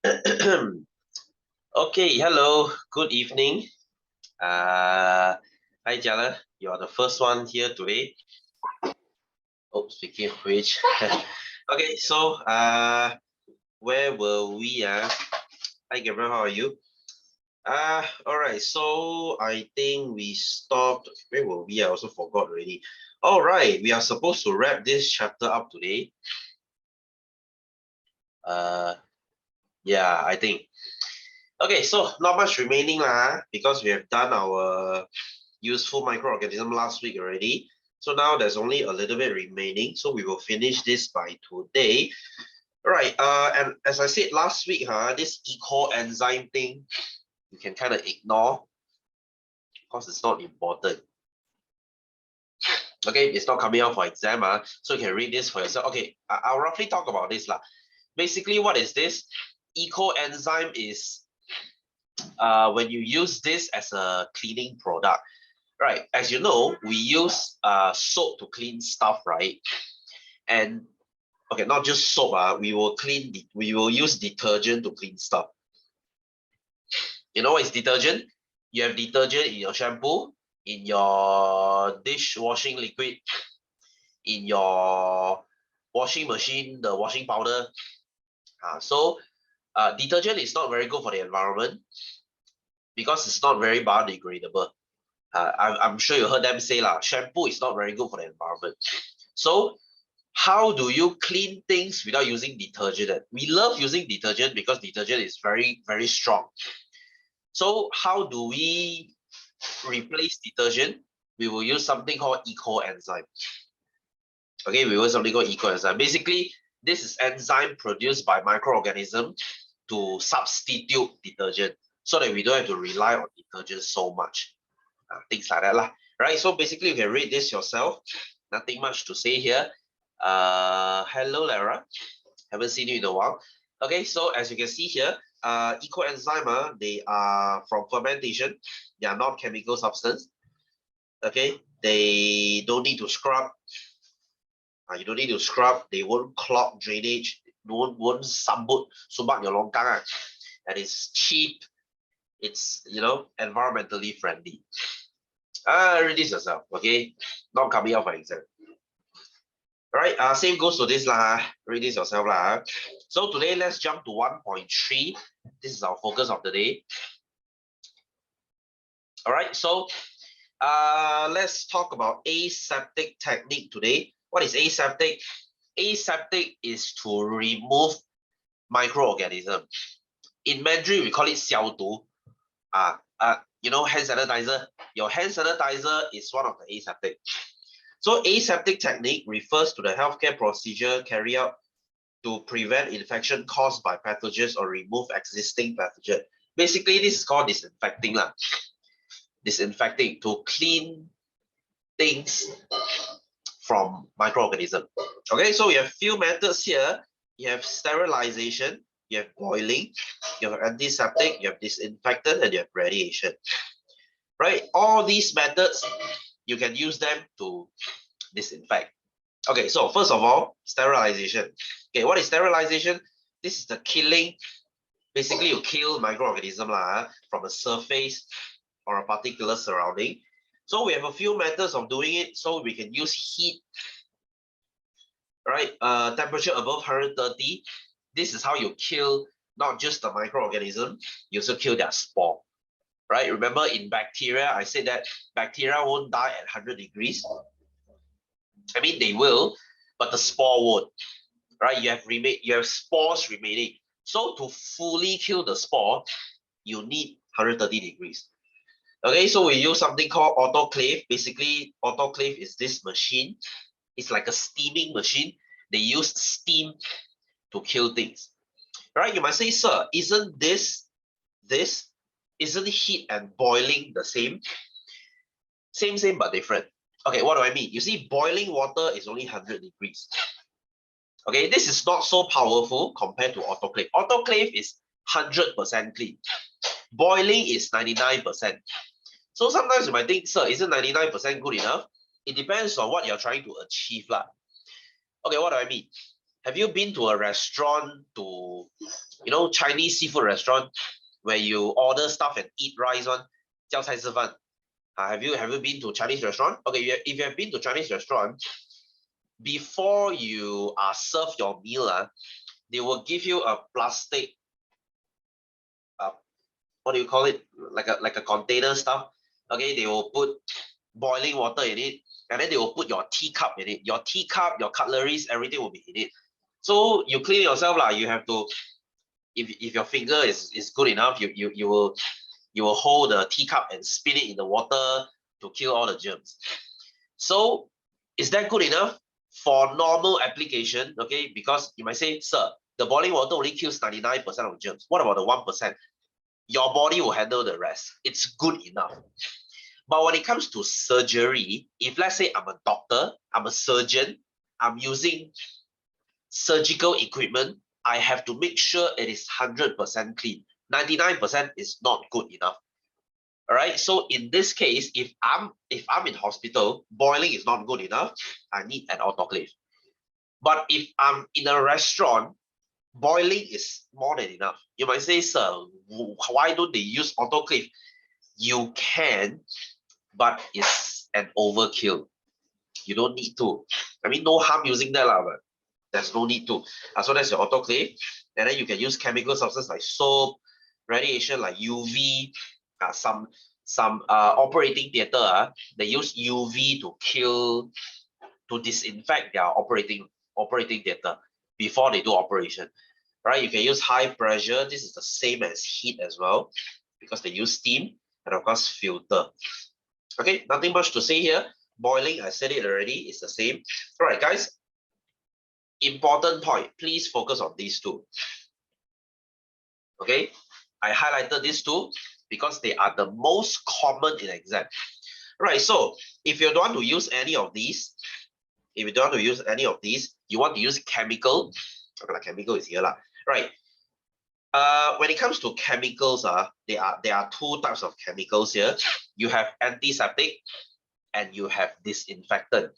Okay, hello, good evening. Hi Jana, you are the first one here today. Oh, speaking of which, okay, so where were we? Hi Gabriel, how are you? All right, so I think we stopped. Where were we? I also forgot already. All right, we are supposed to wrap this chapter up today. Uh, yeah, I think. Okay, so not much remaining lah, because we have done our useful microorganism last week already. So now there's only a little bit remaining. So we will finish this by today. All right. And as I said last week, this eco enzyme thing, you can kind of ignore because it's not important. Okay, it's not coming out for exam, so you can read this for yourself. Okay, I'll roughly talk about this lah. Basically, what is this? Eco enzyme is when you use this as a cleaning product. Right, as you know, we use soap to clean stuff, right? And okay, not just soap, we will use detergent to clean stuff. You know what is detergent? You have detergent in your shampoo, in your dishwashing liquid, in your washing machine, the washing powder. So detergent is not very good for the environment because it's not very biodegradable. I'm sure you heard them say shampoo is not very good for the environment. So how do you clean things without using detergent? We love using detergent because detergent is very, very strong. So how do we replace detergent? We will use something called eco enzyme. Okay, we use something called eco enzyme. Basically, this is enzyme produced by microorganism to substitute detergent so that we don't have to rely on detergent so much. Things like that lah. Right, so basically you can read this yourself. Nothing much to say here. Hello Lara, haven't seen you in a while. Okay, so as you can see here, eco enzyme, they are from fermentation. They are not chemical substance. Okay, they don't need to scrub. You don't need to scrub. They won't clog drainage. Won't sambut subak your longkang. And it's cheap. It's environmentally friendly. Read this yourself. Okay, not coming out for exam. All right, same goes to this lah. Read this yourself lah. So today let's jump to 1.3. This is our focus of the day. All right, so let's talk about aseptic technique today. What is aseptic? Aseptic is to remove microorganism. In Mandarin, we call it 消毒. Hand sanitizer. Your hand sanitizer is one of the aseptic. So aseptic technique refers to the healthcare procedure carried out to prevent infection caused by pathogens or remove existing pathogen. Basically, this is called disinfecting lah. Disinfecting to clean things from microorganism. Okay, so we have few methods here. You have sterilization, you have boiling, you have antiseptic, you have disinfectant, and you have radiation. Right, all these methods, you can use them to disinfect. Okay, so first of all, sterilization. Okay, what is sterilization? This is the killing. Basically, you kill microorganism from a surface or a particular surrounding. So we have a few methods of doing it. So we can use heat, right? Temperature above 130. This is how you kill not just the microorganism, you also kill their spore. Right? Remember in bacteria, I said that bacteria won't die at 100 degrees. I mean, they will, but the spore won't. Right? You have spores remaining. So to fully kill the spore, you need 130 degrees. Okay, so we use something called autoclave. Basically, autoclave is this machine. It's like a steaming machine. They use steam to kill things. Right? You might say, sir, isn't heat and boiling the same? Same, but different. Okay, what do I mean? You see, boiling water is only 100 degrees. Okay, this is not so powerful compared to autoclave. Autoclave is 100% clean. Boiling is 99%. So sometimes you might think, sir, isn't 99% good enough? It depends on what you're trying to achieve lah. Okay, what do I mean? Have you been to a restaurant, to, you know, Chinese seafood restaurant, where you order stuff and eat rice one, 叫菜吃饭? Have you been to Chinese restaurant? Okay, if you have been to Chinese restaurant, before you are served your meal, they will give you a plastic, what do you call it? Like a container stuff. Okay, they will put boiling water in it, and then they will put your teacup in it. Your teacup, your cutleries, everything will be in it. So you clean yourself lah. You have to, if your finger is good enough, you will hold the teacup and spin it in the water to kill all the germs. So is that good enough for normal application? Okay, because you might say, sir, the boiling water only kills 99% of germs. What about the 1%? Your body will handle the rest. It's good enough. But when it comes to surgery, if let's say I'm a doctor, I'm a surgeon, I'm using surgical equipment, I have to make sure it is 100% clean. 99% is not good enough. All right. So in this case, if I'm in hospital, boiling is not good enough. I need an autoclave. But if I'm in a restaurant, boiling is more than enough. You might say, sir, why don't they use autoclave? You can, but it's an overkill. You don't need to. I mean, no harm using that, but there's no need to. So that's your autoclave. And then you can use chemical substances like soap, radiation like UV, some operating theater, they use UV to kill, to disinfect their operating theater before they do operation. Right? You can use high pressure. This is the same as heat as well, because they use steam and of course filter. Okay, nothing much to say here. Boiling, I said it already, it's the same. All right, guys. Important point, please focus on these two. Okay, I highlighted these two because they are the most common in exam. Right, so if you don't want to use any of these, you want to use chemical. Okay, chemical is here lah. Right. When it comes to chemicals, there are two types of chemicals here. You have antiseptic and you have disinfectant.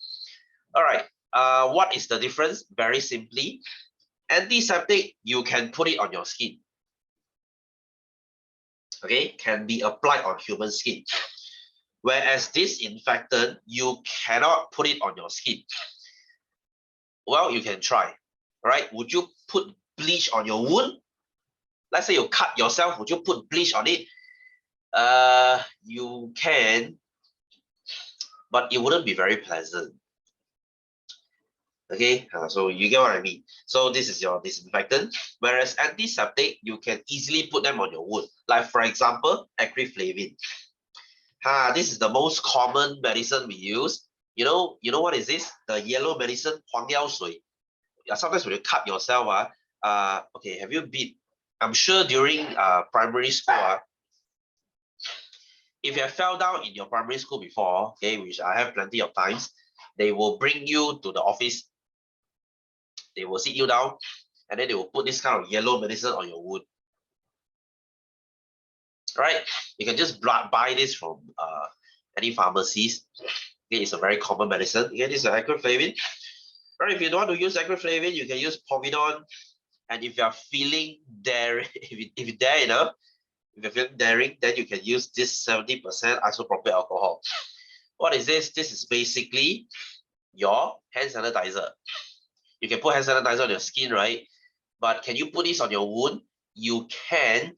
All right. What is the difference? Very simply, antiseptic, you can put it on your skin. Okay, can be applied on human skin. Whereas disinfectant, you cannot put it on your skin. Well, you can try. Right? Would you put bleach on your wound? Let's say you cut yourself, would you put bleach on it? You can, but it wouldn't be very pleasant. Okay, so you get what I mean. So this is your disinfectant. Whereas antiseptic, you can easily put them on your wound. Like for example, acryflavine. This is the most common medicine we use. You know what is this? The yellow medicine, 黄药水. Sometimes when you cut yourself, okay, have you been? I'm sure during primary school, if you have fell down in your primary school before, okay, which I have plenty of times, they will bring you to the office. They will sit you down, and then they will put this kind of yellow medicine on your wound. Right? You can just buy this from any pharmacies. Okay, it's a very common medicine. Again, this is acryflavine. Right? If you don't want to use acryflavine, you can use povidone. And if you are feeling daring, if you dare enough, if you're feeling daring, then you can use this 70% isopropyl alcohol. What is this? This is basically your hand sanitizer. You can put hand sanitizer on your skin, right? But can you put this on your wound? You can.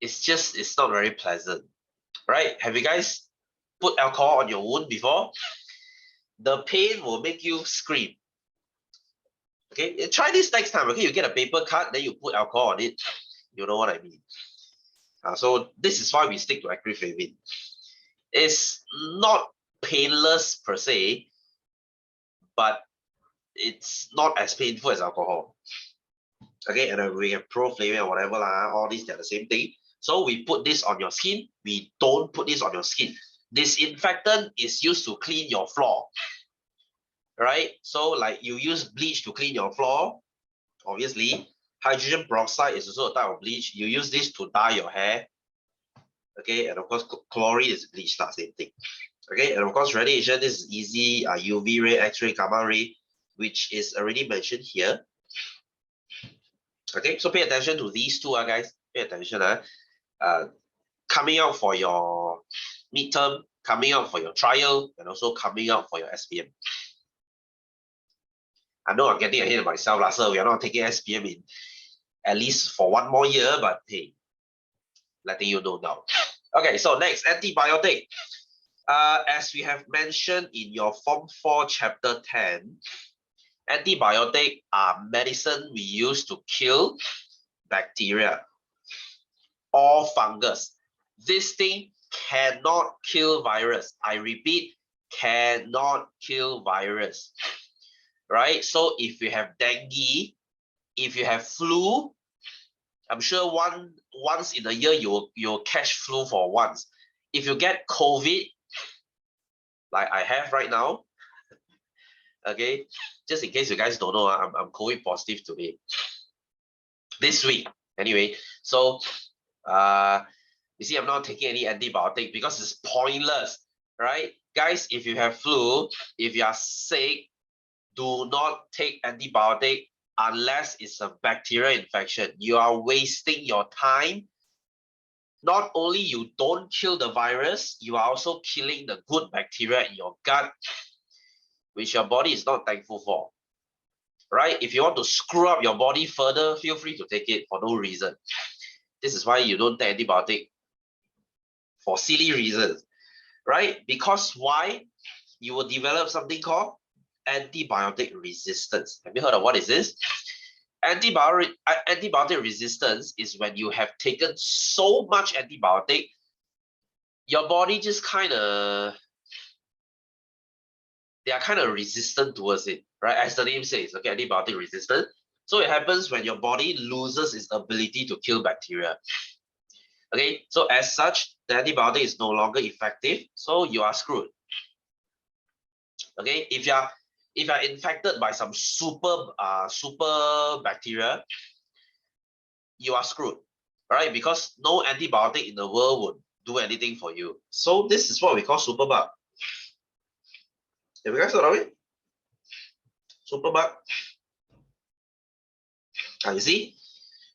It's not very pleasant, right? Have you guys put alcohol on your wound before? The pain will make you scream. Okay, try this next time. Okay, you get a paper cut, then you put alcohol on it. You know what I mean. So this is why we stick to acryflavine. It's not painless per se, but it's not as painful as alcohol. Okay, and then we have proflavin or whatever, all these, they're the same thing. So we put this on your skin. We don't put this on your skin. Disinfectant is used to clean your floor. Right? So like you use bleach to clean your floor, obviously. Hydrogen peroxide is also a type of bleach. You use this to dye your hair. Okay, and of course, chlorine is bleach, same thing. Okay, and of course, radiation, this is easy. UV ray, X-ray, gamma ray. which is already mentioned here. Okay, so pay attention to these two, guys. Pay attention. Coming out for your midterm, coming out for your trial, and also coming out for your SPM. I know I'm getting ahead of myself, so we are not taking SPM in at least for 1 more year, but hey, letting you know now. Okay, so next, antibiotic. As we have mentioned in your Form 4 Chapter 10, antibiotic are medicine we use to kill bacteria or fungus. This thing cannot kill virus. I repeat, cannot kill virus. Right? So if you have dengue, if you have flu, I'm sure once in a year you'll catch flu for once. If you get COVID, like I have right now, okay, just in case you guys don't know, I'm COVID positive today. This week, anyway. So you see, I'm not taking any antibiotic because it's pointless, right? Guys, if you have flu, if you are sick, do not take antibiotic unless it's a bacterial infection. You are wasting your time. Not only you don't kill the virus, you are also killing the good bacteria in your gut, which your body is not thankful for. Right? If you want to screw up your body further, feel free to take it for no reason. This is why you don't take antibiotic for silly reasons, right? Because why? You will develop something called antibiotic resistance. Have you heard of what is this? Antibiotic resistance is when you have taken so much antibiotic, your body just they are kind of resistant towards it, right? As the name says, okay, antibiotic resistant. So it happens when your body loses its ability to kill bacteria. Okay, so as such, the antibiotic is no longer effective, so you are screwed. Okay, if you're infected by some super bacteria, you are screwed, right? Because no antibiotic in the world would do anything for you. So this is what we call superbug. Have you guys heard of it? Superbug. You see,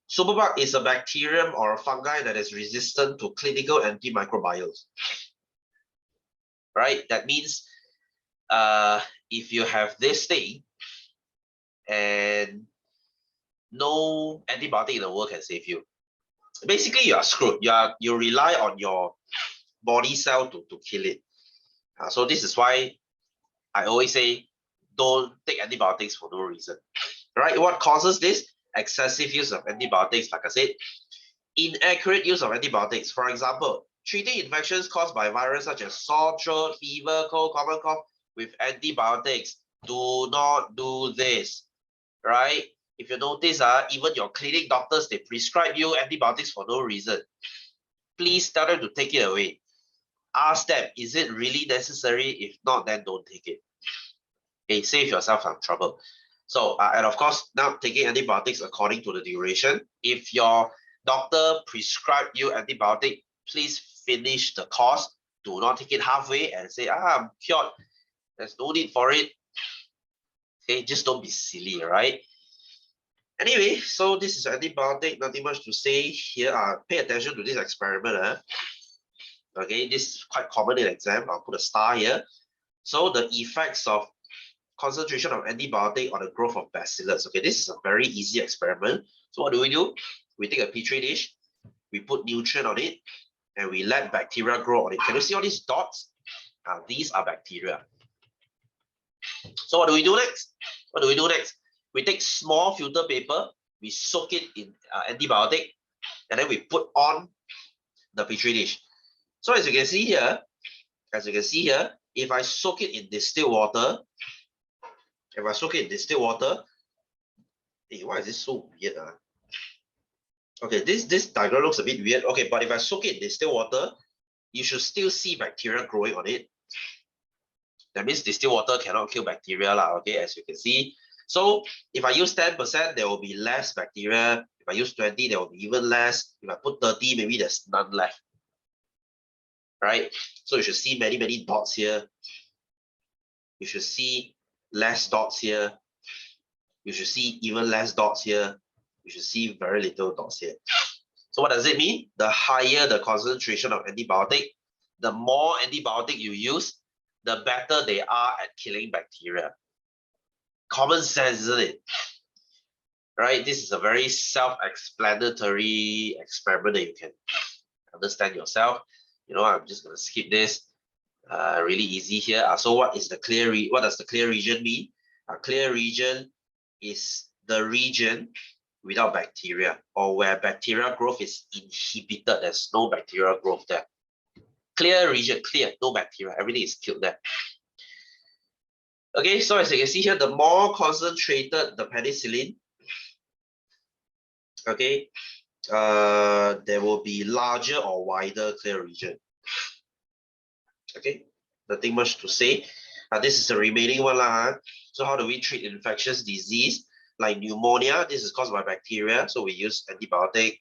superbug is a bacterium or a fungi that is resistant to clinical antimicrobials. Right? That means if you have this thing and no antibiotic in the world can save you, basically you are screwed. You rely on your body cell to kill it. So this is why I always say don't take antibiotics for no reason. Right? What causes this? Excessive use of antibiotics, like I said, inaccurate use of antibiotics. For example, treating infections caused by virus such as sore throat, fever, cold, common cough with antibiotics. Do not do this, right? If you notice, even your clinic doctors, they prescribe you antibiotics for no reason. Please tell them to take it away. Ask them, is it really necessary? If not, then don't take it. Okay, save yourself some trouble. So, and of course, now taking antibiotics according to the duration. If your doctor prescribed you antibiotic, please finish the course. Do not take it halfway and say, I'm cured. There's no need for it. Okay, just don't be silly, right? Anyway, so this is antibiotic, nothing much to say here. Pay attention to this experiment. Okay, this is quite common in exam. I'll put a star here. So the effects of concentration of antibiotic on the growth of bacillus. Okay, this is a very easy experiment. So what do? We take a petri dish, we put nutrient on it, and we let bacteria grow on it. Can you see all these dots? These are bacteria. So what do we do next? We take small filter paper, we soak it in antibiotic, and then we put on the petri dish. So as you can see here, if I soak it in distilled water, hey, why is this so weird? Okay, this diagram looks a bit weird. Okay, but if I soak it in distilled water, you should still see bacteria growing on it. That means distilled water cannot kill bacteria, okay, as you can see. So if I use 10%, there will be less bacteria. If I use 20, there will be even less. If I put 30, maybe there's none left. Right? So you should see many dots here. You should see less dots here. You should see even less dots here. You should see very little dots here. So what does it mean? The higher the concentration of antibiotic, the more antibiotic you use, the better they are at killing bacteria. Common sense, isn't it? Right? This is a very self-explanatory experiment that you can understand yourself. You know, I'm just going to skip this. Really easy here. So what does the clear region mean? A clear region is the region without bacteria, or where bacterial growth is inhibited. There's no bacterial growth there. Clear region, clear, no bacteria. Everything is killed there. Okay, so as you can see here, the more concentrated the penicillin, okay, there will be larger or wider clear region. Okay, nothing much to say. This is the remaining one lah. So how do we treat infectious disease like pneumonia? This is caused by bacteria, so we use antibiotic.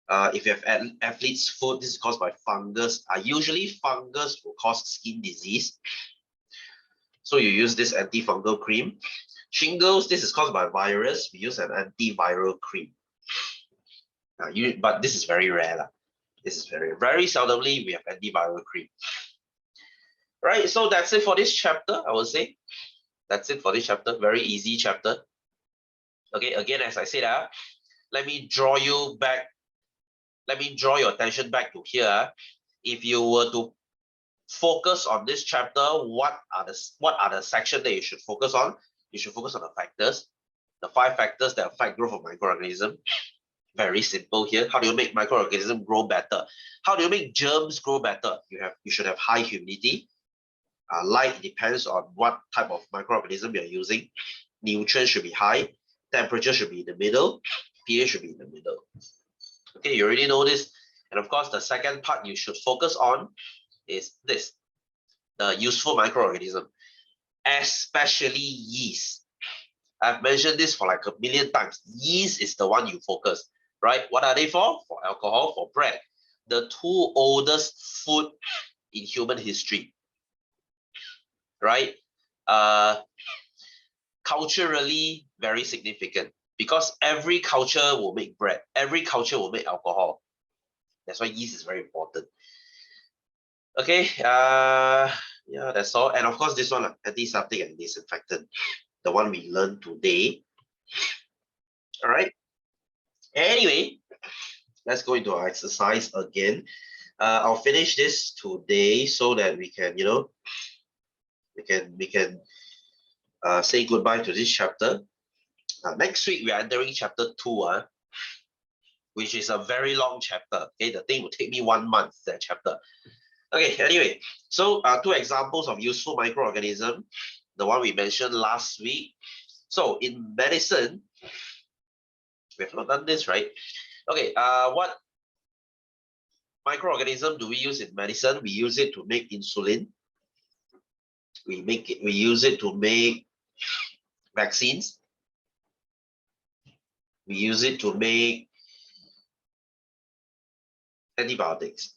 If you have athlete's foot, this is caused by fungus. Usually fungus will cause skin disease, so you use this antifungal cream. Shingles, this is caused by virus. We use an antiviral cream. But this is very rare lah. This is very seldomly we have antiviral cream. Right, so that's it for this chapter, I would say. That's it for this chapter. Very easy chapter. Okay, again, as I said, let me draw you back. Let me draw your attention back to here. If you were to focus on this chapter, what are the sections that you should focus on? You should focus on the factors, the 5 factors that affect growth of microorganism. Very simple here. How do you make microorganism grow better? How do you make germs grow better? You should have high humidity. Light depends on what type of microorganism you're using. Nutrients should be high. Temperature should be in the middle. pH should be in the middle. Okay, you already know this. And of course, the second part you should focus on is this, the useful microorganism, especially yeast. I've mentioned this for like a million times. Yeast is the one you focus, right? What are they for? For alcohol, for bread. The 2 oldest food in human history. Right? Culturally very significant, because every culture will make bread, every culture will make alcohol. That's why yeast is very important. Okay, yeah, that's all. And of course, this one, antiseptic and disinfectant, the one we learned today. All right. Anyway, let's go into our exercise again. I'll finish this today so that we can, you know, we can say goodbye to this chapter. Next week we are entering chapter 2, which is a very long chapter. Okay, the thing will take me 1 month, that chapter. Okay, anyway, so 2 examples of useful microorganism, the one we mentioned last week. So in medicine, we have not done this, right? Okay, what microorganism do we use in medicine? We use it to make insulin. We use it to make vaccines. We use it to make antibiotics.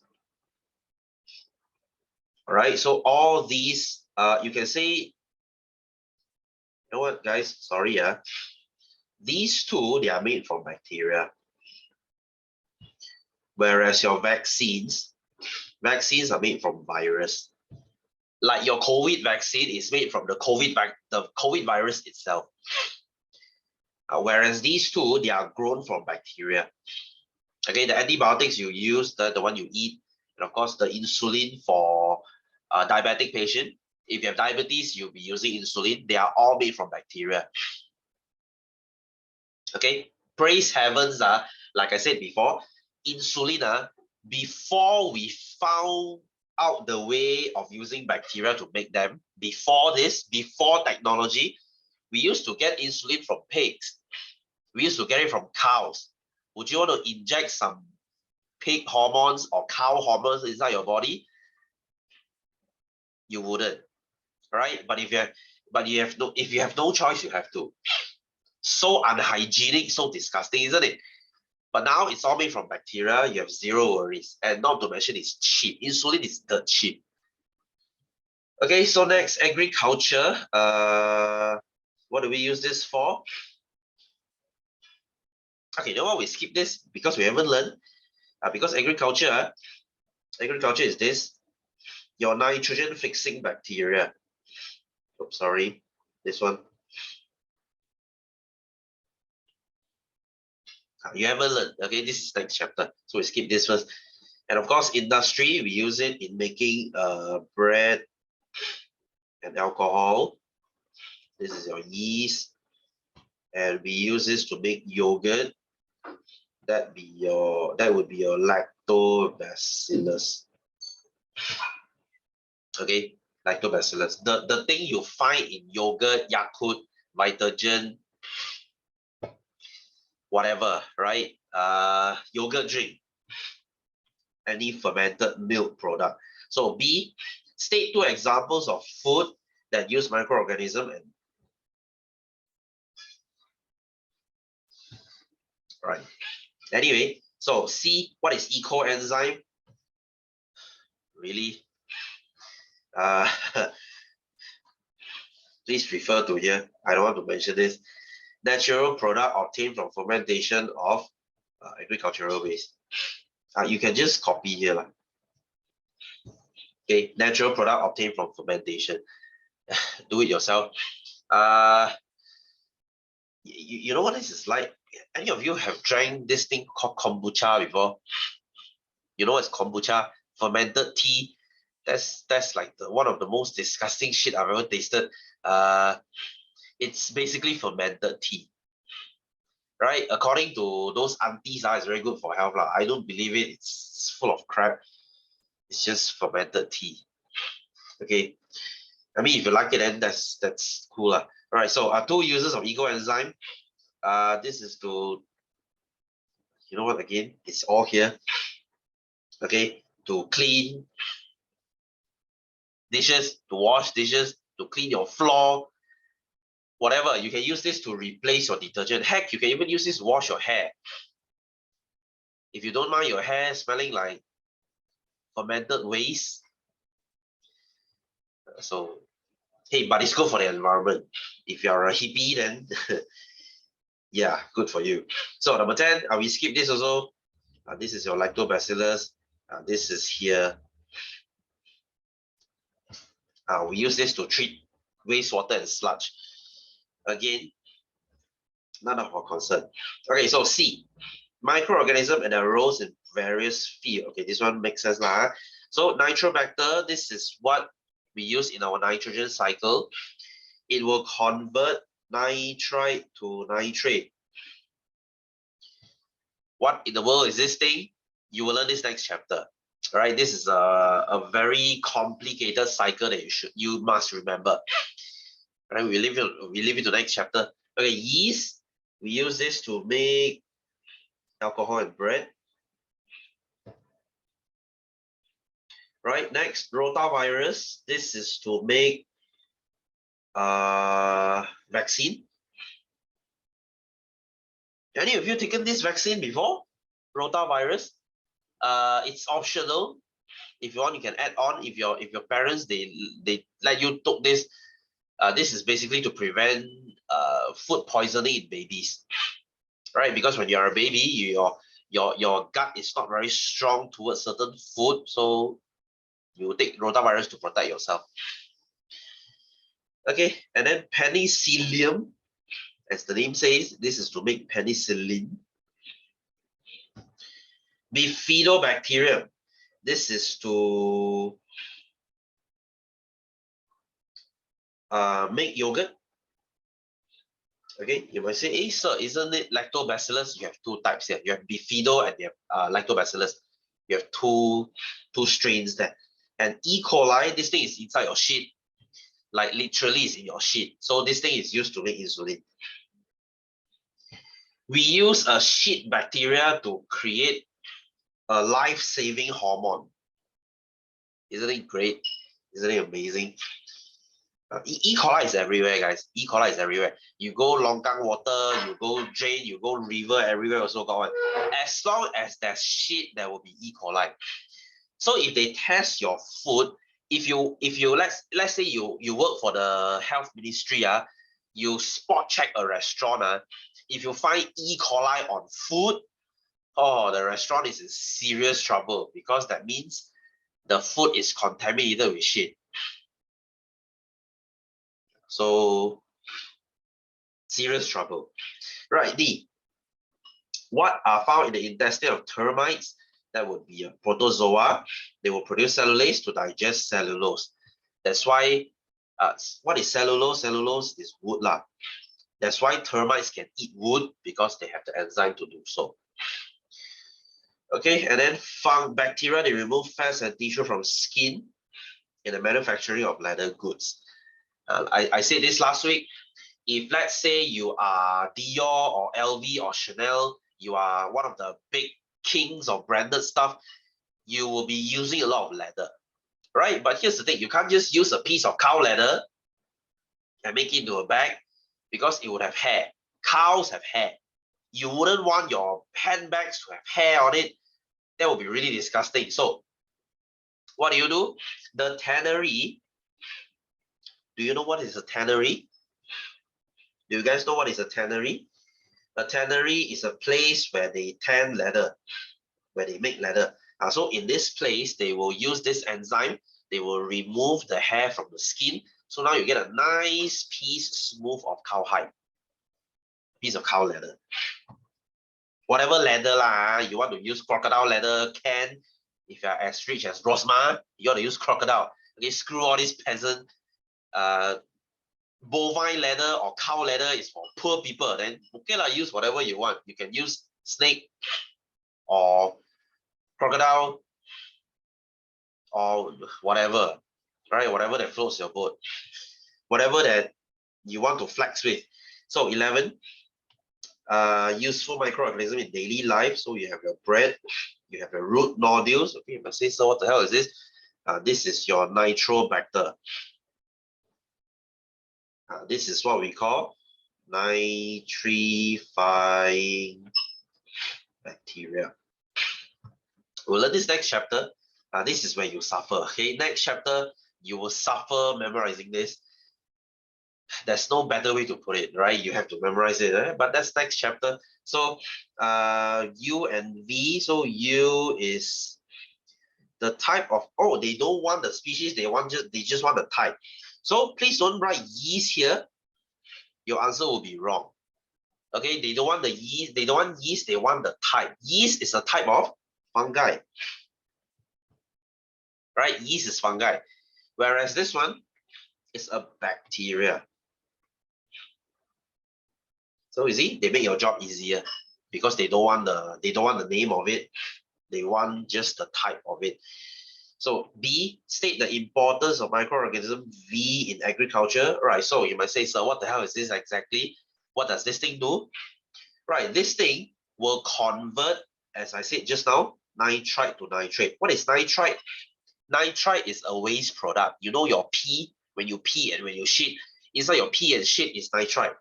All right, so all these, you can say, you know what, guys? Sorry, these 2, they are made from bacteria, whereas your vaccines are made from virus. Like your COVID vaccine is made from the COVID virus itself. Whereas these 2, they are grown from bacteria. Okay, the antibiotics you use, the one you eat, and of course the insulin for a diabetic patient. If you have diabetes, you'll be using insulin. They are all made from bacteria. Okay, praise heavens, like I said before, insulin, before we found out the way of using bacteria to make them, before technology, we used to get insulin from pigs. We used to get it from cows. Would you want to inject some pig hormones or cow hormones inside your body? You wouldn't, right? But if you have no choice, you have to. So unhygienic, so disgusting, isn't it? But now it's all made from bacteria. You have zero worries, and not to mention it's cheap. Insulin is dirt cheap. Okay, so next, agriculture. What do we use this for? Okay, you know what? We skip this because we haven't learned. Because agriculture is this, your nitrogen fixing bacteria. Oops, sorry, this one. You haven't learned. Okay, this is next chapter. So we skip this first. And of course, industry, we use it in making bread and alcohol. This is your yeast. And we use this to make yogurt. That would be your lactobacillus. Okay, lactobacillus. The thing you find in yogurt, Yakult, Vitagen, whatever, right? Yogurt drink, any fermented milk product. So B, state 2 examples of food that use microorganism and right. Anyway, so C, what is ecoenzyme? Really? Please refer to here. I don't want to mention this. Natural product obtained from fermentation of agricultural waste. You can just copy here. Okay, natural product obtained from fermentation. Do it yourself. You know what this is like? Any of you have drank this thing called kombucha before? You know what's kombucha? Fermented tea. That's like one of the most disgusting shit I've ever tasted. It's basically fermented tea, right? According to those aunties, it's very good for health. I don't believe it. It's full of crap. It's just fermented tea. Okay. I mean, if you like it, then that's cool. All right. So 2 uses of ecoenzyme. This is to, you know what, again, it's all here. Okay. To clean dishes, to wash dishes, to clean your floor, whatever. You can use this to replace your detergent. Heck, you can even use this to wash your hair. If you don't mind your hair smelling like fermented waste. So, hey, but it's good for the environment. If you're a hippie, then yeah, good for you. So number 10, we skip this also. This is your lactobacillus. This is here. We use this to treat wastewater and sludge. Again, none of our concern. Okay, so C, microorganism and their roles in various fields. Okay, this one makes sense. So Nitrobacter, this is what we use in our nitrogen cycle. It will convert nitrite to nitrate. What in the world is this thing? You will learn this next chapter. All right, this is a very complicated cycle that you must remember. All right, we leave it to the next chapter. Okay, yeast, we use this to make alcohol and bread. Right, next, rotavirus. This is to make vaccine. Any of you taken this vaccine before? Rotavirus? It's optional. If you want, you can add on. If your parents they let you take this, this is basically to prevent food poisoning in babies, right? Because when you're a baby, your gut is not very strong towards certain food, so you take rotavirus to protect yourself. Okay, and then penicillium, as the name says, this is to make penicillin. Bifidobacterium, this is to make yogurt. Okay, you might say, hey, sir, isn't it lactobacillus? You have 2 types here. You have bifido and you have lactobacillus. You have two strains there. And E. coli, this thing is inside your shit. Like literally is in your shit. So this thing is used to make insulin. We use a shit bacteria to create a life-saving hormone. Isn't it great? Isn't it amazing? E. coli is everywhere, guys. E. coli is everywhere. You go longkang water, you go drain, you go river, everywhere also got one. As long as there's shit, there will be E. coli. So if they test your food, if you let's say you work for the health ministry, you spot check a restaurant, if you find E. coli on food, oh, the restaurant is in serious trouble, because that means the food is contaminated with shit. So serious trouble. Right, D. What are found in the intestine of termites? That would be a protozoa. They will produce cellulase to digest cellulose. That's why, what is cellulose? Cellulose is wood lah. That's why termites can eat wood, because they have the enzyme to do so. Okay, and then bacteria, they remove fats and tissue from skin in the manufacturing of leather goods. I said this last week. If let's say you are Dior or LV or Chanel, you are one of the big kings of branded stuff, you will be using a lot of leather, right? But here's the thing, you can't just use a piece of cow leather and make it into a bag, because it would have hair. Cows have hair. You wouldn't want your handbags to have hair on it. That would be really disgusting. So what do? The tannery, do you know what is a tannery? Do you guys know what is a tannery? A tannery is a place where they tan leather, where they make leather. So in this place, they will use this enzyme. They will remove the hair from the skin. So now you get a nice piece smooth of cowhide, piece of cow leather. Whatever leather lah, you want to use crocodile leather, can. If you're as rich as Rosma, you want to use crocodile. Okay, screw all these peasant. Bovine leather or cow leather is for poor people. Then okay lah, use whatever you want. You can use snake or crocodile or whatever, right? Whatever that floats your boat, whatever that you want to flex with. So 11, useful microorganism in daily life. So you have your bread, you have your root nodules. Okay, you must say, so what the hell is this? This is your Nitrobacter. This is what we call nitrifying bacteria. We'll learn this next chapter. This is where you suffer. Okay, next chapter, you will suffer memorizing this. There's no better way to put it, right? You have to memorize it, right? But that's next chapter. So U and V. So U is the type of, oh, they don't want the species, they just want the type. So please don't write yeast here. Your answer will be wrong. Okay, they don't want the yeast, they don't want yeast, they want the type. Yeast is a type of fungi. Right? Yeast is fungi. Whereas this one is a bacteria. So you see, they make your job easier, because they don't want the name of it. They want just the type of it. So B, state the importance of microorganism. V, in agriculture. Right, so you might say, sir, what the hell is this exactly? What does this thing do? Right, this thing will convert, as I said just now, nitrite to nitrate. What is nitrite? Nitrite is a waste product. You know your pee, when you pee and when you shit, inside your pee and shit is nitrite.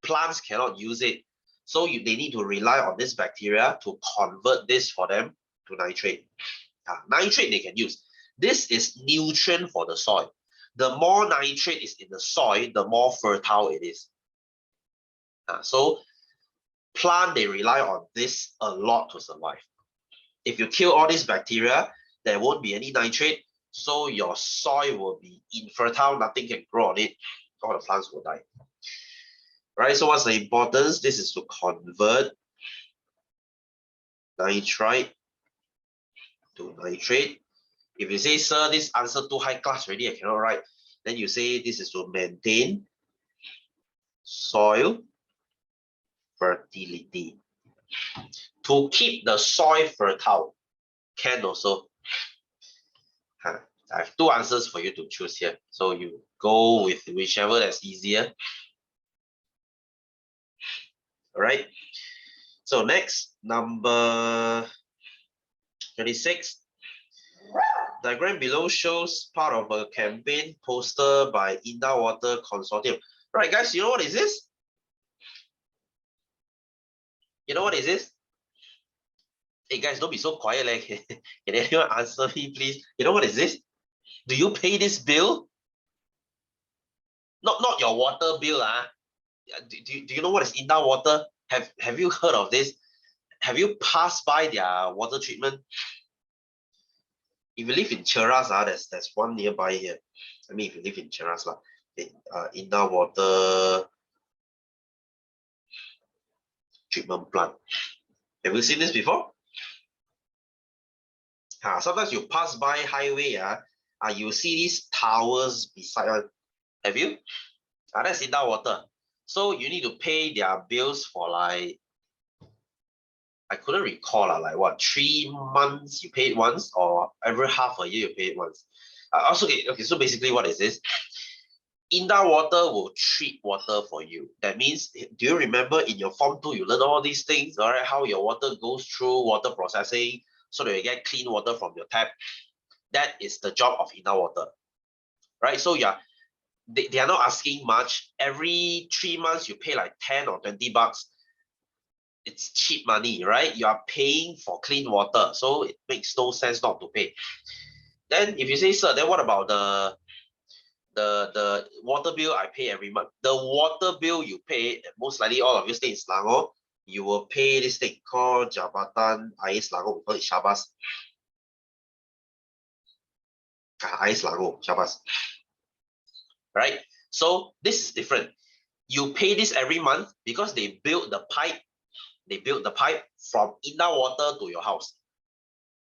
Plants cannot use it. So they need to rely on this bacteria to convert this for them to nitrate. Nitrate they can use. This is nutrient for the soil. The more nitrate is in the soil, the more fertile it is. So plant, they rely on this a lot to survive. If you kill all these bacteria, there won't be any nitrate, so your soil will be infertile, nothing can grow on it, all the plants will die. Right, so what's the importance? This is to convert nitrite to nitrate. If you say, sir, this answer too high class already, I cannot write, then you say this is to maintain soil fertility. To keep the soil fertile, can also. I have two answers for you to choose here. So you go with whichever that's easier. All right. So next, number 26. Diagram below shows part of a campaign poster by Inda Water Consortium. All right, guys, you know what is this? You know what is this? Hey guys, don't be so quiet. Like, can anyone answer me, please? You know what is this? Do you pay this bill? Not your water bill, Do you know what is indoor water? Have you heard of this? Have you passed by their water treatment? If you live in Cheras, there's one nearby here. I mean, if you live in Cheras, indoor water treatment plant. Have you seen this before? Sometimes you pass by highway, you see these towers beside. Have you? That's indoor water. So you need to pay their bills for like, I couldn't recall, like what, 3 months you pay it once, or every half a year you pay it once. Okay, so basically what is this? Indoor water will treat water for you. That means, do you remember in your Form 2, you learn all these things, all right, how your water goes through water processing so that you get clean water from your tap? That is the job of indoor water, right? So yeah, they are not asking much. Every 3 months you pay like 10 or 20 bucks. It's cheap money, right? You are paying for clean water, so it makes no sense not to pay. Then if you say, sir, then what about the water bill I pay every month? The water bill you pay, most likely all of you stay in Selangor, you will pay this thing called Jabatan Air Selangor, we call it Syabas. Air Selangor, Syabas. Right? So this is different. You pay this every month because they build the pipe. They build the pipe from indoor water to your house.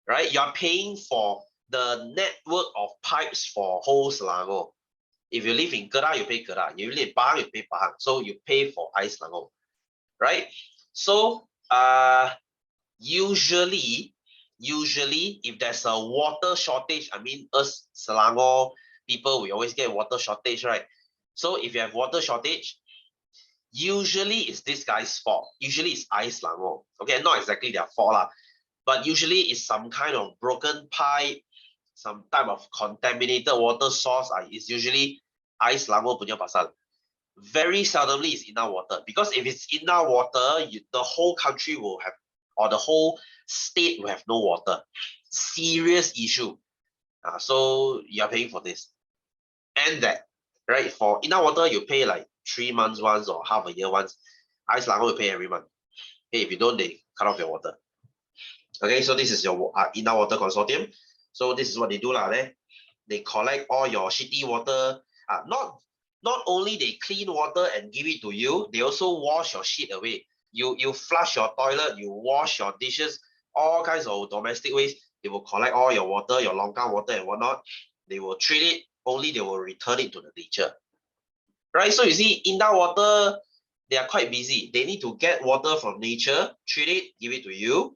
Right? You are paying for the network of pipes for whole Selangor. If you live in Kedah, you pay Kedah. If you live in Pahang, you pay Pahang. So you pay for Air Selangor. Right? So usually if there's a water shortage, I mean us Selangor people, we always get water shortage, right? So if you have water shortage, usually it's this guy's fault. Usually it's Air Selangor. Okay, not exactly their fault, but usually it's some kind of broken pipe, some type of contaminated water source. It's usually Air Selangor punya pasal. Very seldomly is indoor water, because if it's indoor water, the whole country will have, or the whole state will have no water. Serious issue. So you're paying for this and that, right? For indoor water, you pay like 3 months once or half a year once. Air Selangor, you pay every month. Okay, if you don't, they cut off your water. Okay, so this is your indoor water consortium. So this is what they do, they collect all your shitty water. Not only they clean water and give it to you, they also wash your shit away. You flush your toilet, you wash your dishes, all kinds of domestic waste. They will collect all your water, your longkang water and whatnot. They will treat it, only they will return it to the nature. Right? So you see, indoor water, they are quite busy. They need to get water from nature, treat it, give it to you.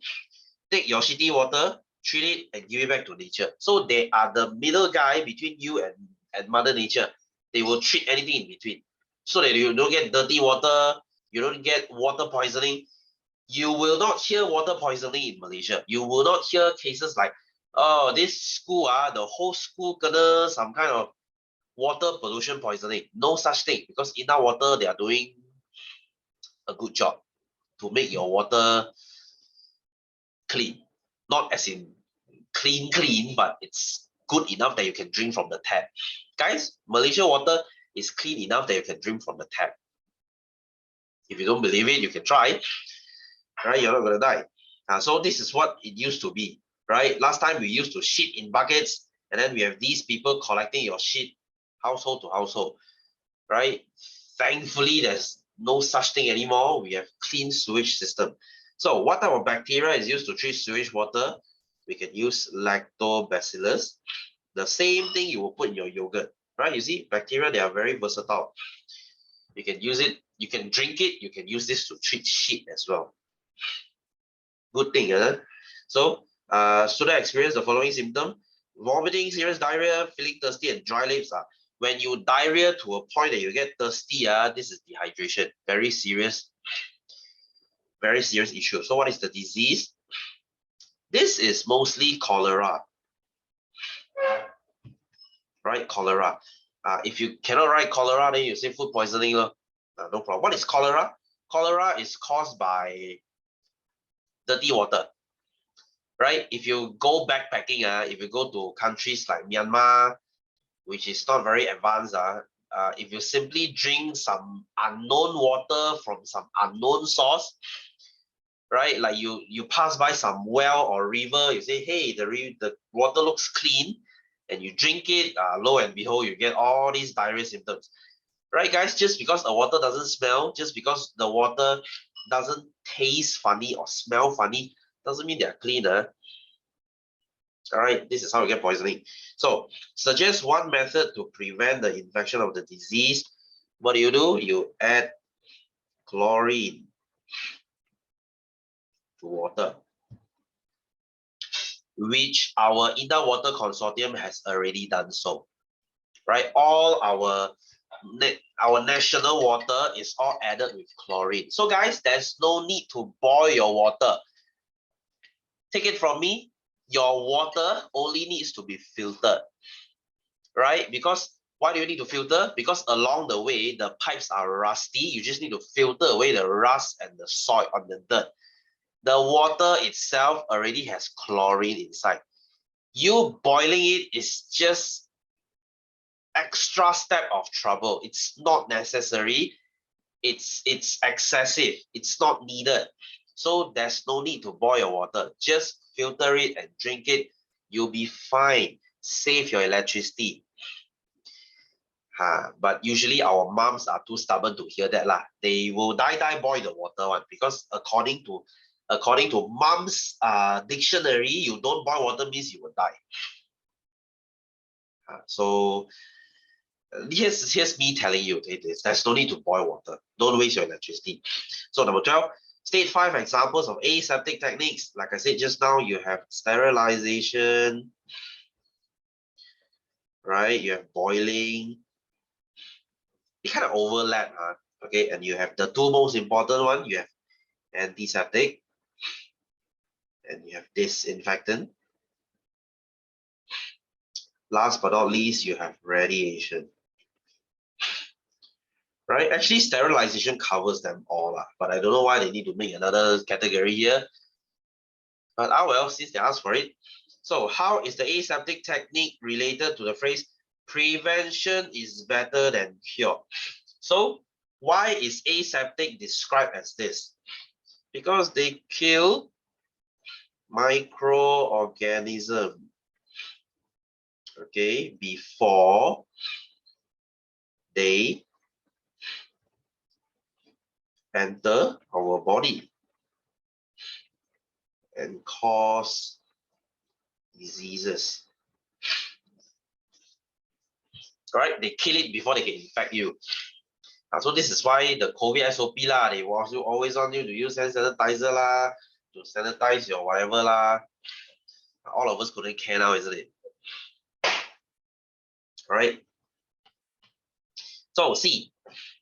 Take your shitty water, treat it, and give it back to nature. So they are the middle guy between you and Mother Nature. They will treat anything in between, so that you don't get dirty water, you don't get water poisoning. You will not hear water poisoning in Malaysia. You will not hear cases like, oh, this school, the whole school kena some kind of water pollution poisoning. No such thing, because in our water, they are doing a good job to make your water clean. Not as in clean, but it's good enough that you can drink from the tap. Guys, Malaysia water is clean enough that you can drink from the tap. If you don't believe it, you can try. Right? You're not going to die. So this is what it used to be. Right? Last time we used to shit in buckets, and then we have these people collecting your shit household to household. Right? Thankfully, there's no such thing anymore. We have clean sewage system. So what type of bacteria is used to treat sewage water? We can use lactobacillus. The same thing you will put in your yogurt, right? You see, bacteria, they are very versatile. You can use it, you can drink it, you can use this to treat shit as well. Good thing, huh? So, student experience the following symptom: vomiting, serious diarrhea, feeling thirsty, and dry lips. When you diarrhea to a point that you get thirsty, this is dehydration. Very serious issue. So what is the disease? This is mostly cholera, right? Cholera. If you cannot write cholera, then you say food poisoning. No problem. What is cholera? Cholera is caused by dirty water, right? If you go backpacking, if you go to countries like Myanmar, which is not very advanced, if you simply drink some unknown water from some unknown source, right? Like you pass by some well or river, you say, hey, the water looks clean, and you drink it, lo and behold, you get all these diarrhea symptoms. Right, guys? Just because the water doesn't smell, just because the water doesn't taste funny or smell funny, doesn't mean they're cleaner. All right, this is how you get poisoning. So, suggest one method to prevent the infection of the disease. What do? You add chlorine to water, which our Indoor Water Consortium has already done so. Right, all our national water is all added with chlorine. So guys, there's no need to boil your water. Take it from me, your water only needs to be filtered, right? Because why do you need to filter? Because along the way, the pipes are rusty. You just need to filter away the rust and the soil on the dirt. The water itself already has chlorine inside. You boiling it is just extra step of trouble. It's not necessary. It's excessive. It's not needed. So there's no need to boil your water. Just filter it and drink it. You'll be fine. Save your electricity. But usually our moms are too stubborn to hear that lah. They will die boil the water one, because according to mom's dictionary, you don't boil water means you will die. So here's me telling you, there's no need to boil water. Don't waste your electricity. So number 12, state 5 examples of aseptic techniques. Like I said just now, you have sterilization, right? You have boiling. They kind of overlap, okay? And you have the two most important one. You have antiseptic, and you have disinfectant. Last but not least, you have radiation. Right? Actually, sterilization covers them all, but I don't know why they need to make another category here. But well, since they asked for it. So how is the aseptic technique related to the phrase prevention is better than cure? So why is aseptic described as this? Because they kill microorganisms, okay, before they enter our body and cause diseases. Right? They kill it before they can infect you. So this is why the COVID SOP lah, they always want you to use hand sanitizer lah, to sanitize your whatever lah. All of us couldn't care now, isn't it? All right. So C,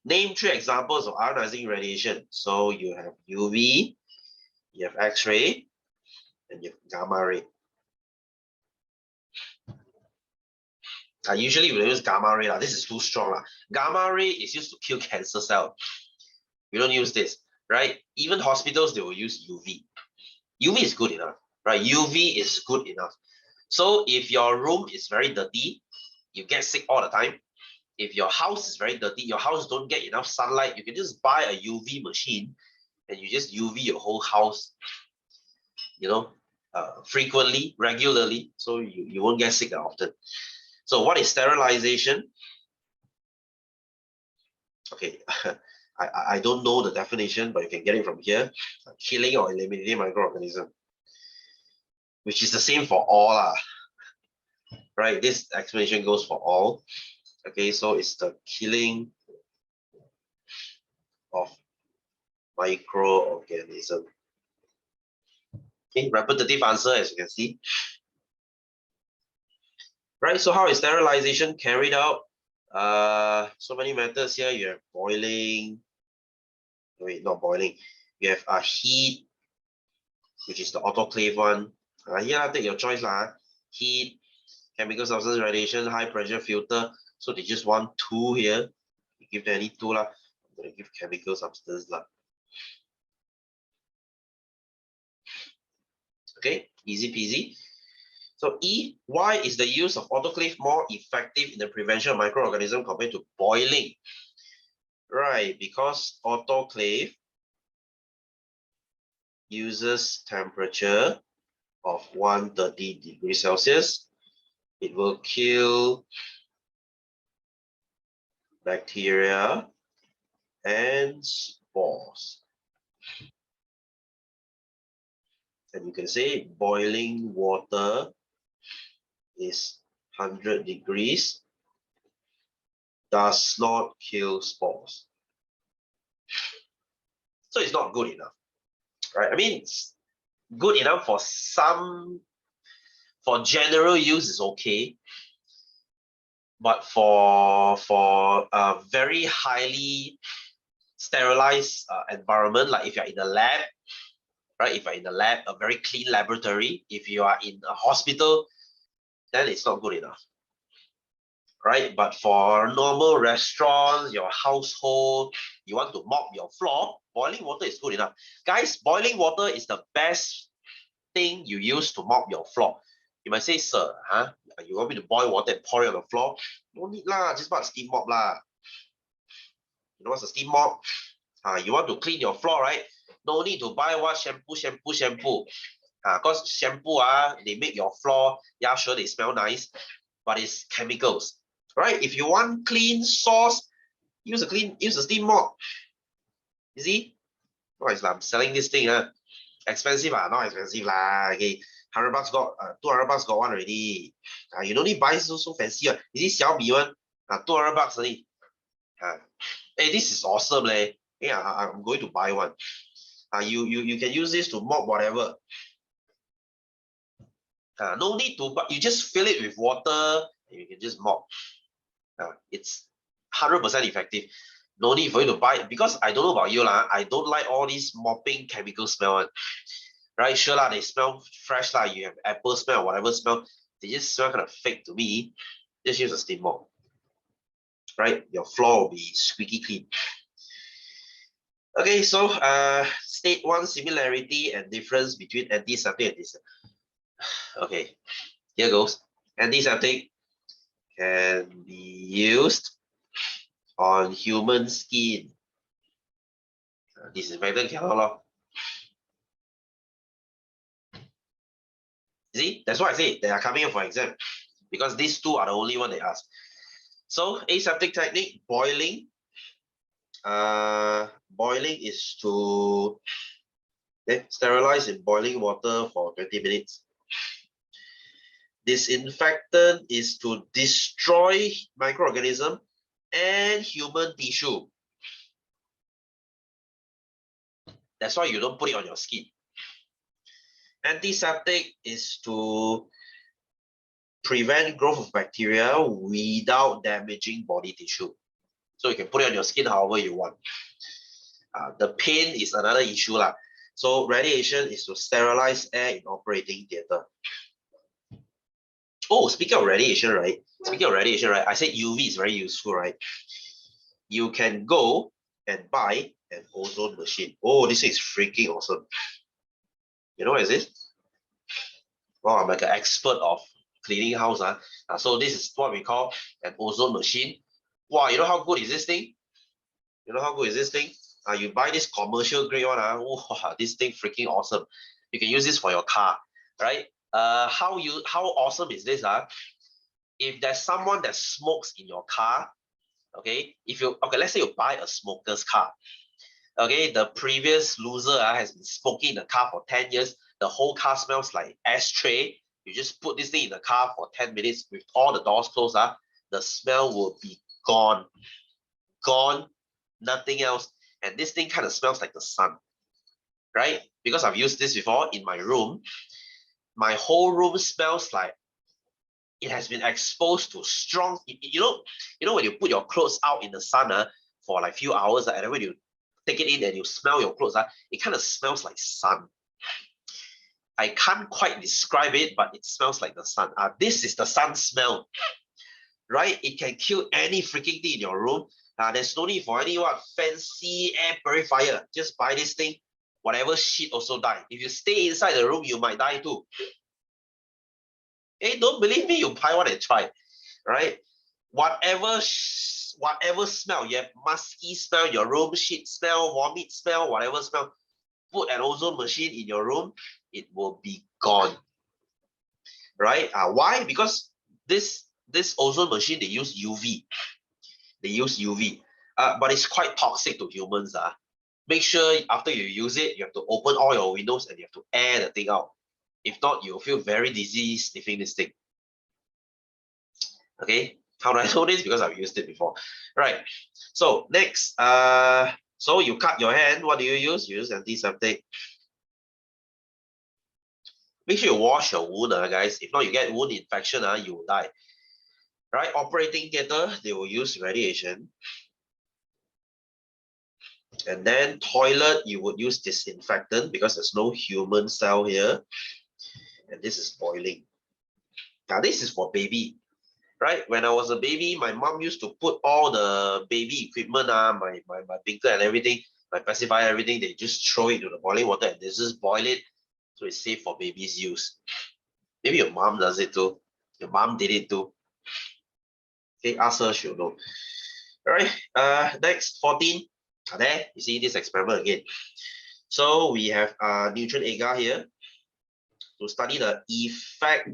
name 3 examples of ionizing radiation. So you have UV, you have X-ray, and you have gamma ray. Usually we use gamma ray. This is too strong. Gamma ray is used to kill cancer cells. We don't use this, right? Even hospitals, they will use UV. UV is good enough, right? UV is good enough. So if your room is very dirty, you get sick all the time. If your house is very dirty, your house don't get enough sunlight, you can just buy a UV machine and you just UV your whole house, frequently, regularly, so you won't get sick that often. So what is sterilization? Okay, I don't know the definition, but you can get it from here. Killing or eliminating microorganism, which is the same for all. Right, this explanation goes for all. Okay, so it's the killing of microorganism. Okay, repetitive answer, as you can see. Right, so how is sterilization carried out? So many methods here. You have boiling. Wait, not boiling. You have heat, which is the autoclave one. Here, take your choice lah. Heat, chemical substance, radiation, high pressure filter. So they just want 2 here. You give them any 2 lah. I'm gonna give chemical substance lah. Okay, easy peasy. So E, why is the use of autoclave more effective in the prevention of microorganisms compared to boiling? Right, because autoclave uses temperature of 130 degrees Celsius. It will kill bacteria and spores. And you can say boiling water is 100 degrees, does not kill spores. So it's not good enough, right? I mean, it's good enough for some, for general use is okay, but for a very highly sterilized environment, like if you're in a lab, right? If you're in a lab, a very clean laboratory, if you are in a hospital, then it's not good enough, right? But for normal restaurants, your household, you want to mop your floor, boiling water is good enough. Guys, boiling water is the best thing you use to mop your floor. You might say, sir, you want me to boil water and pour it on the floor? No need lah, just buy a steam mop lah. You know what's a steam mop? You want to clean your floor, right? No need to buy what shampoo. Because shampoo, they make your floor, yeah, sure, they smell nice, but it's chemicals, right? If you want clean sauce, use a steam mop. You see? Oh, I'm selling this thing, expensive, not expensive lah. Okay, $100 got, $200 got one already. You don't need buy so fancy. You see Xiaomi one, $200 only. Hey, this is awesome, leh. Yeah, I'm going to buy one. You can use this to mop whatever. No need to, but you just fill it with water and you can just mop. It's 100% effective. No need for you to buy, because I don't know about you lah. I don't like all these mopping chemical smell. Right? Sure lah, they smell fresh lah. You have apple smell, whatever smell, they just smell kind of fake to me. Just use a steam mop. Right? Your floor will be squeaky clean. Okay, so state one similarity and difference between antiseptic and antiseptic. Okay, here goes. Antiseptic can be used on human skin. Disinfectant cannot. See, that's why I say they are coming up for exam, because these two are the only one they ask. So aseptic technique, boiling. Boiling is to sterilize in boiling water for 20 minutes. Disinfectant is to destroy microorganism and human tissue. That's why you don't put it on your skin. Antiseptic is to prevent growth of bacteria without damaging body tissue. So you can put it on your skin however you want. The pain is another issue lah. So radiation is to sterilize air in operating theater. Oh, speaking of radiation, right? I said UV is very useful, right? You can go and buy an ozone machine. Oh, this is freaking awesome. You know what is this? Well, I'm like an expert of cleaning house. So this is what we call an ozone machine. Wow, you know how good is this thing? You buy this commercial grade one. Wow, this thing freaking awesome. You can use this for your car, right? How awesome is this? If there's someone that smokes in your car, okay, let's say you buy a smoker's car. Okay, the previous loser has been smoking in the car for 10 years. The whole car smells like ashtray. You just put this thing in the car for 10 minutes with all the doors closed. The smell will be gone. Gone, nothing else. And this thing kind of smells like the sun, right? Because I've used this before in my room. My whole room smells like it has been exposed to strong, you know when you put your clothes out in the sun for like few hours, and then when you take it in and you smell your clothes, it kind of smells like sun. I can't quite describe it, but it smells like the sun. This is the sun smell, right? It can kill any freaking thing in your room. There's no need for any fancy air purifier. Just buy this thing. Whatever shit also die. If you stay inside the room, you might die too. Hey, don't believe me, you buy one and try, right? Whatever smell, you have musky smell, your room shit smell, vomit smell, whatever smell, put an ozone machine in your room, it will be gone, right? Why? Because this ozone machine, they use UV. They use UV, but it's quite toxic to humans. Make sure after you use it, you have to open all your windows and you have to air the thing out. If not, you'll feel very dizzy sniffing this thing. Okay, how do I know this? Because I've used it before. Right. So next, so you cut your hand. What do you use? You use antiseptic. Make sure you wash your wound, guys. If not, you get wound infection, you will die. Right. Operating theater, they will use radiation. And then toilet, you would use disinfectant because there's no human cell here. And this is boiling. Now this is for baby. Right, when I was a baby, my mom used to put all the baby equipment, my binker and everything, my pacifier, everything, they just throw it to the boiling water and they just boil it, so it's safe for babies' use. Maybe your mom does it too. Your mom did it too. Okay, ask her, she'll know. All right, next 14. There, you see this experiment again. So we have nutrient agar here to study the effect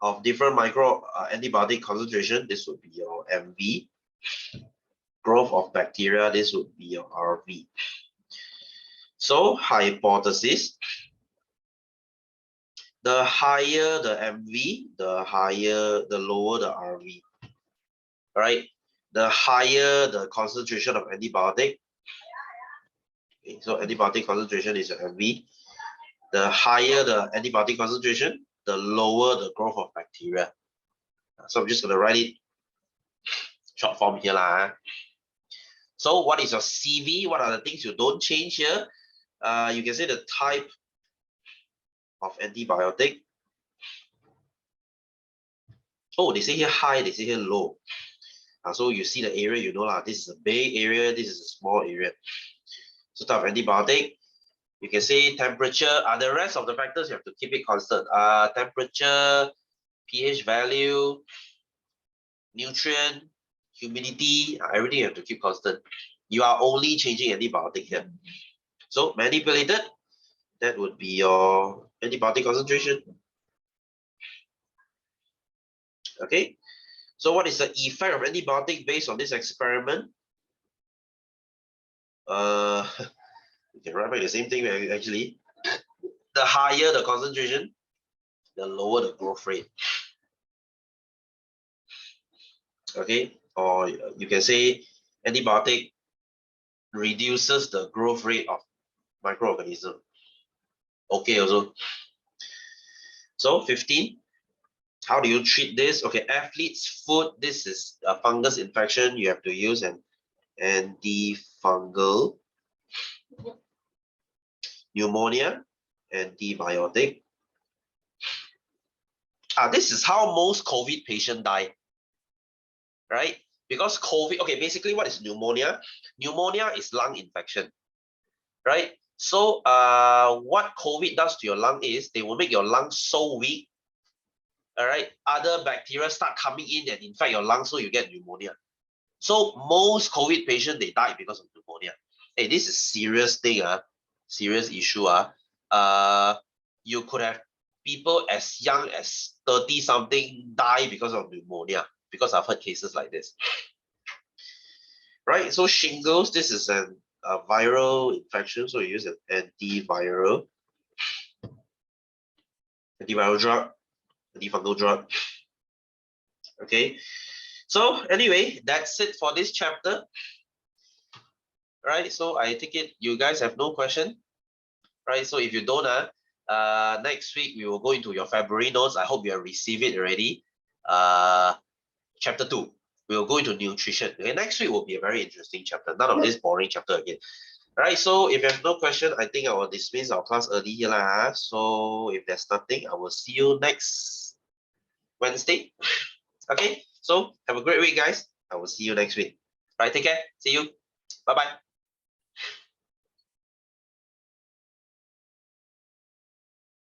of different micro antibiotic concentration. This would be your MV. Growth of bacteria, this would be your RV. So hypothesis, the higher the MV, the lower the RV. Right? The higher the concentration of antibiotic. Okay, so antibiotic concentration is your MV. The higher the antibiotic concentration, the lower the growth of bacteria. So I'm just going to write it short form here. So what is your CV? What are the things you don't change here? You can say the type of antibiotic. Oh, they say here high, they say here low. So you see the area, you know, this is a big area, this is a small area. So type of antibiotic, you can say temperature. The rest of the factors, you have to keep it constant. Temperature, pH value, nutrient, humidity, everything you have to keep constant. You are only changing antibiotic here. So manipulated, that would be your antibiotic concentration. Okay, so what is the effect of antibiotic based on this experiment? You can write back the same thing actually. The higher the concentration, the lower the growth rate. Okay, or you can say antibiotic reduces the growth rate of microorganism. Okay, also. So 15. How do you treat this? Okay, athlete's foot. This is a fungus infection. You have to use an antifungal. Pneumonia, antibiotic. This is how most COVID patients die, right? Because COVID, okay, basically what is pneumonia? Pneumonia is lung infection, right? So what COVID does to your lung is they will make your lung so weak, all right? Other bacteria start coming in and infect your lung, so you get pneumonia. So most COVID patients, they die because of pneumonia. Hey, this is serious thing, serious issue. You could have people as young as 30 something die because of pneumonia, because I've heard cases like this. Right, so shingles, this is a viral infection, so you use an antiviral drug, antifungal drug. Okay, so anyway, that's it for this chapter. Right, so I take it you guys have no question, right? So if you don't, next week we will go into your February notes. I hope you have received it already. Chapter 2, we will go into nutrition. Okay, next week will be a very interesting chapter. None of this boring chapter again. All right, so if you have no question, I think I will dismiss our class early here. So if there's nothing, I will see you next Wednesday. Okay, so have a great week, guys. I will see you next week. All right, take care. See you. Bye-bye.